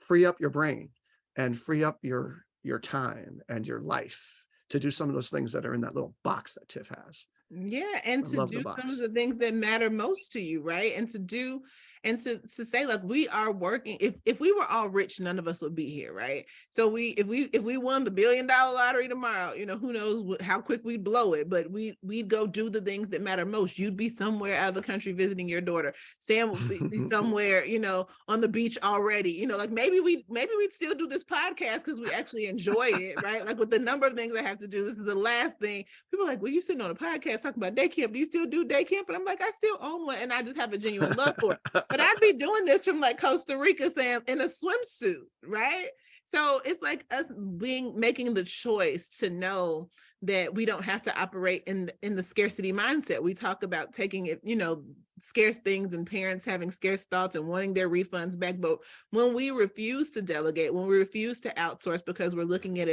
Speaker 1: free up your brain and free up your time and your life to do some of those things that are in that little box that Tiff has.
Speaker 3: Yeah, and to do some of the things that matter most to you, right? And to say, like, we are working. If we were all rich, none of us would be here, right? So if we won the $1 billion lottery tomorrow, who knows how quick we'd blow it, but we'd go do the things that matter most. You'd be somewhere out of the country visiting your daughter. Sam would be somewhere, on the beach already. Like maybe we'd still do this podcast because we actually enjoy it, right? Like, with the number of things I have to do, this is the last thing. People are like, well, you sitting on a podcast talking about day camp. Do you still do day camp? And I'm like, I still own one, and I just have a genuine love for it. But I'd be doing this from like Costa Rica, Sam, in a swimsuit, right? So it's like us making the choice to know that we don't have to operate in the scarcity mindset. We talk about taking it, scarce things, and parents having scarce thoughts and wanting their refunds back. But when we refuse to delegate, when we refuse to outsource because we are looking at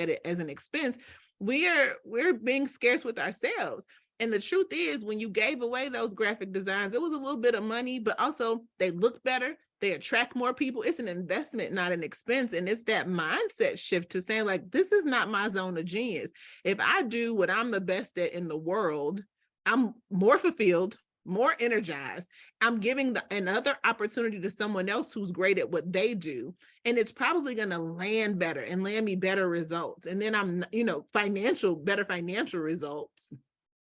Speaker 3: it as an expense, we're being scarce with ourselves. And the truth is, when you gave away those graphic designs, it was a little bit of money, but also they look better. They attract more people. It's an investment, not an expense. And it's that mindset shift to saying, like, this is not my zone of genius. If I do what I'm the best at in the world, I'm more fulfilled, more energized. I'm giving another opportunity to someone else who's great at what they do. And it's probably going to land better and land me better results. And then I'm, better financial results,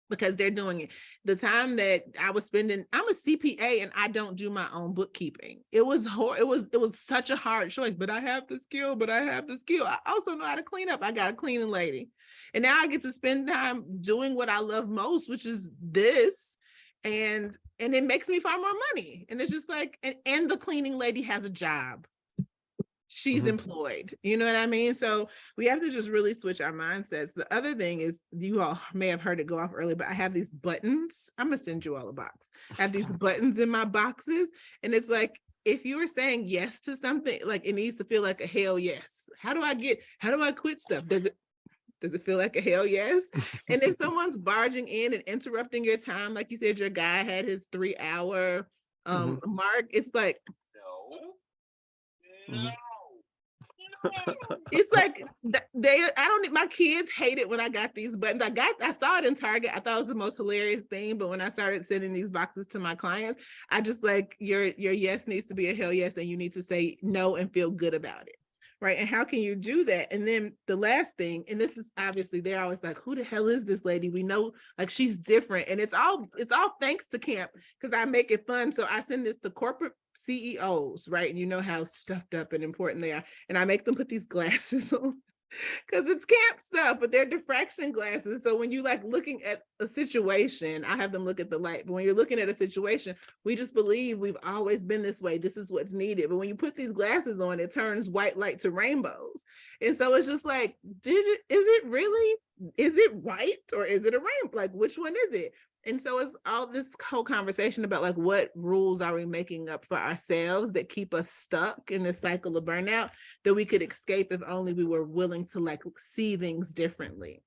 Speaker 3: because they're doing it. The time that I was spending, I'm a CPA and I don't do my own bookkeeping. It was such a hard choice, but I have the skill, I also know how to clean up. I got a cleaning lady. And now I get to spend time doing what I love most, which is this. And it makes me far more money. And it's just like, and the cleaning lady has a job. She's employed, you know what I mean? So we have to just really switch our mindsets. The other thing is, you all may have heard it go off earlier, but I have these buttons. I'm gonna send you all a box. I have these buttons in my boxes. And it's like, if you were saying yes to something, like it needs to feel like a hell yes. How do I quit stuff? Does it feel like a hell yes? And if someone's barging in and interrupting your time, like you said, your guy had his 3-hour mark, it's like, no. It's like my kids hate it when I got these buttons. I saw it in Target. I thought it was the most hilarious thing, but when I started sending these boxes to my clients, I just like, your yes needs to be a hell yes, and you need to say no and feel good about it. Right. And how can you do that? And then the last thing, and this is obviously, they're always like, who the hell is this lady? We know, like, she's different. And it's all thanks to camp, because I make it fun. So I send this to corporate CEOs, right? And you know how stuffed up and important they are. And I make them put these glasses on, because it's camp stuff, but they're diffraction glasses. So when you like looking at a situation, I have them look at the light. But when you're looking at a situation, we just believe we've always been this way. This is what's needed. But when you put these glasses on, it turns white light to rainbows. And so it's just like, is it white or is it a rainbow? Like, which one is it? And so it's all this whole conversation about like, what rules are we making up for ourselves that keep us stuck in this cycle of burnout that we could escape if only we were willing to like see things differently.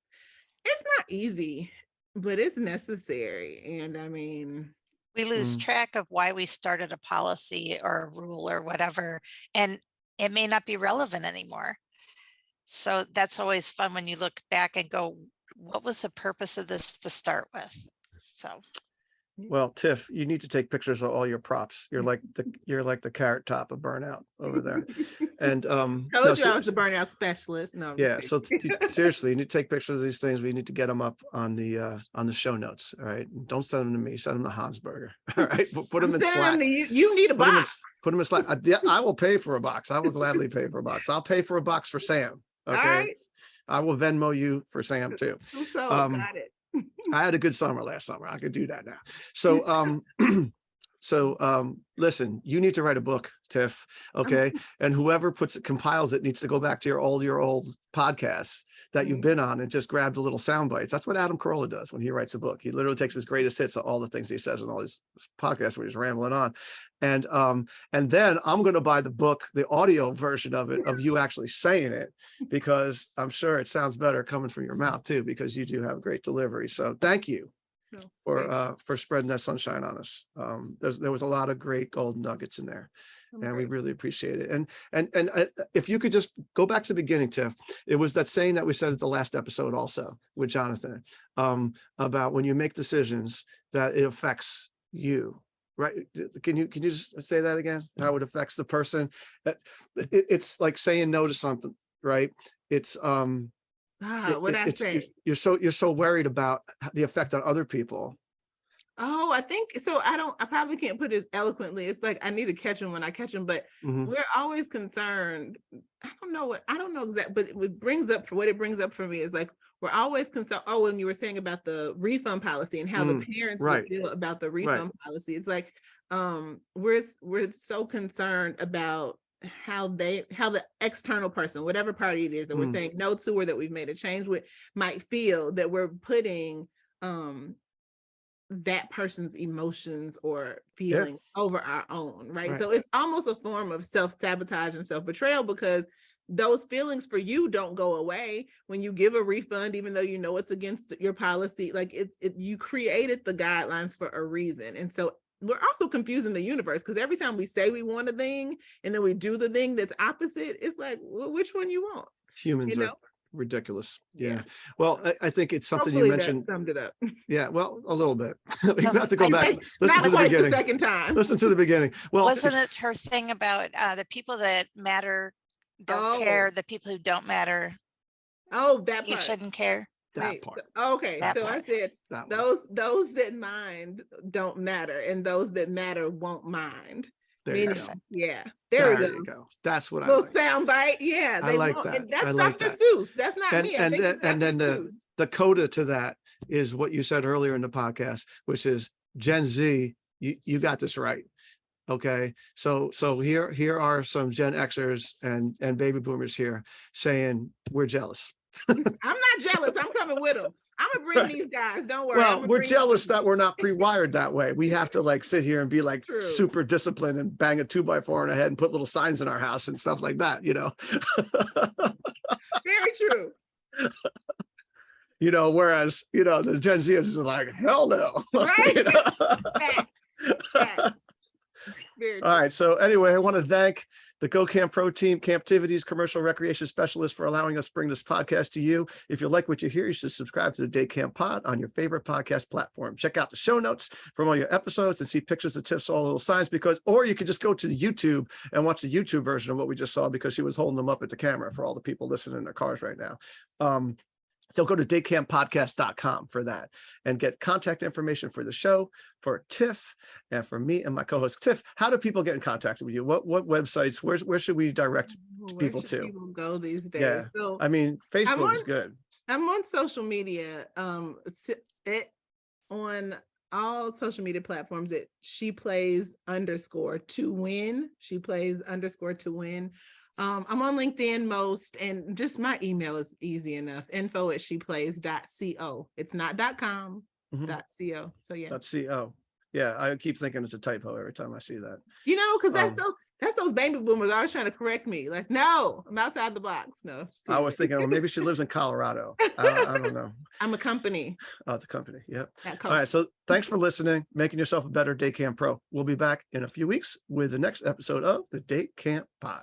Speaker 3: It's not easy, but it's necessary. And I mean,
Speaker 2: we lose track of why we started a policy or a rule or whatever, and it may not be relevant anymore. So that's always fun when you look back and go, what was the purpose of this to start with? So,
Speaker 1: well, Tiff, you need to take pictures of all your props. You're like the carrot top of Burnout over there. And
Speaker 3: I was the burnout specialist. No,
Speaker 1: yeah. So seriously, you need to take pictures of these things. We need to get them up on the show notes. All right. Don't send them to me. Send them to Hansberger. All right. Put them in Slack.
Speaker 3: You need a box.
Speaker 1: Put them in Slack. I will pay for a box. I will gladly pay for a box. I'll pay for a box for Sam. Okay. All right. I will Venmo you for Sam too.
Speaker 3: So got it.
Speaker 1: I had a good summer last summer. I could do that now. So, listen, you need to write a book, Tiff. Okay. And whoever compiles it needs to go back to your old podcasts that you've been on and just grab the little sound bites. That's what Adam Carolla does when he writes a book. He literally takes his greatest hits of all the things he says in all his podcasts where he's rambling on. And then I'm going to buy the book, the audio version of it, of you actually saying it, because I'm sure it sounds better coming from your mouth too, because you do have great delivery. So thank you for spreading that sunshine on us. There was a lot of great golden nuggets in there, and we really appreciate it. And if you could just go back to the beginning, Tiff, it was that saying that we said at the last episode also with Jonathan, about when you make decisions that it affects you. Right? Can you just say that again? How it affects the person? It's like saying no to something, right? It's
Speaker 3: what I say.
Speaker 1: You're so worried about the effect on other people.
Speaker 3: Oh, I think so. I probably can't put it eloquently. It's like I need to catch them when I catch them, but we're always concerned. I don't know exactly, but it brings up for me is like we're always concerned. Oh, when you were saying about the refund policy and how the parents would feel about the refund policy, it's like we're so concerned about how the external person, whatever party it is that we're saying no to or that we've made a change with, might feel that we're putting that person's emotions or feelings over our own, right? So it's almost a form of self-sabotage and self-betrayal, because those feelings for you don't go away when you give a refund, even though you know it's against your policy. Like you created the guidelines for a reason. And so we're also confusing the universe, because every time we say we want a thing and then we do the thing that's opposite, it's like, well, which one you want?
Speaker 1: Humans
Speaker 3: You
Speaker 1: are
Speaker 3: know?
Speaker 1: ridiculous.
Speaker 3: Yeah.
Speaker 1: Yeah. Well, I think it's something
Speaker 3: Hopefully
Speaker 1: you mentioned.
Speaker 3: that summed it up.
Speaker 1: Yeah. Well, a little bit. You have to go
Speaker 2: I
Speaker 1: back.
Speaker 2: think-
Speaker 1: Listen
Speaker 3: Not
Speaker 1: to the
Speaker 3: quite the
Speaker 1: beginning.
Speaker 3: second time.
Speaker 1: Listen to the beginning. Well,
Speaker 2: Wasn't it her thing about the people that matter don't care, the people who don't matter,
Speaker 3: Oh, that
Speaker 2: you
Speaker 3: part.
Speaker 2: shouldn't care?
Speaker 1: that
Speaker 3: Wait,
Speaker 1: part.
Speaker 3: okay,
Speaker 2: That
Speaker 3: so I
Speaker 2: part.
Speaker 3: said
Speaker 1: That one.
Speaker 3: those that mind don't matter, and those that matter won't mind.
Speaker 1: There you
Speaker 3: Meaning,
Speaker 1: go.
Speaker 3: yeah, there we
Speaker 1: There
Speaker 3: go.
Speaker 1: you go. That's what I
Speaker 3: Little
Speaker 1: like.
Speaker 3: sound bite, yeah.
Speaker 1: I like that.
Speaker 3: And that's
Speaker 1: I like
Speaker 3: Dr.
Speaker 1: that.
Speaker 3: Seuss. That's not
Speaker 1: And
Speaker 3: me. I
Speaker 1: and
Speaker 3: think
Speaker 1: then,
Speaker 3: it's
Speaker 1: and
Speaker 3: Dr.
Speaker 1: then
Speaker 3: Seuss.
Speaker 1: the coda to that is what you said earlier in the podcast, which is Gen Z. You got this right. Okay, so here are some Gen Xers and baby boomers here saying we're jealous.
Speaker 3: I'm not jealous. I'm coming with them. I'm gonna bring these guys. Don't worry.
Speaker 1: Well, we're jealous that we're not pre-wired that way. We have to like sit here and be like
Speaker 3: True.
Speaker 1: super disciplined and bang a 2x4 on our head and put little signs in our house and stuff like that, you know.
Speaker 3: Very true.
Speaker 1: You know, whereas, you know, the Gen Z is just like, hell no.
Speaker 3: Right?
Speaker 1: You know?
Speaker 3: Facts. Facts. Very
Speaker 1: All
Speaker 3: true.
Speaker 1: right. So anyway, I want to thank the Go Camp Pro team, Camptivity's commercial recreation specialist, for allowing us to bring this podcast to you. If you like what you hear, you should subscribe to the Day Camp Pod on your favorite podcast platform. Check out the show notes from all your episodes and see pictures of Tiff's all little signs, or you could just go to the YouTube and watch the YouTube version of what we just saw, because she was holding them up at the camera for all the people listening in their cars right now. So go to daycamppodcast.com for that and get contact information for the show, for Tiff, and for me and my co-host. Tiff, how do people get in contact with you? What websites? Where should we direct
Speaker 3: Where
Speaker 1: people
Speaker 3: should
Speaker 1: to?
Speaker 3: people go these days?
Speaker 1: Yeah.
Speaker 3: So
Speaker 1: I mean, Facebook is good.
Speaker 3: I'm on social media. On all social media platforms, she plays _to win. She plays _to win. I'm on LinkedIn most, and just my email is easy enough. info@sheplays.co. It's not .com,
Speaker 1: Mhm.
Speaker 3: .co. So yeah.
Speaker 1: .co. Yeah, I keep thinking it's a typo every time I see that.
Speaker 3: You know, because that's those baby boomers always trying to correct me. Like, no, I'm outside the box. No.
Speaker 1: I was thinking, well, maybe she lives in Colorado. I don't know.
Speaker 3: I'm a company.
Speaker 1: Oh, the company. Yep.
Speaker 3: That
Speaker 1: All right. So thanks for listening, making yourself a better Day Camp Pro. We'll be back in a few weeks with the next episode of the Day Camp Pod.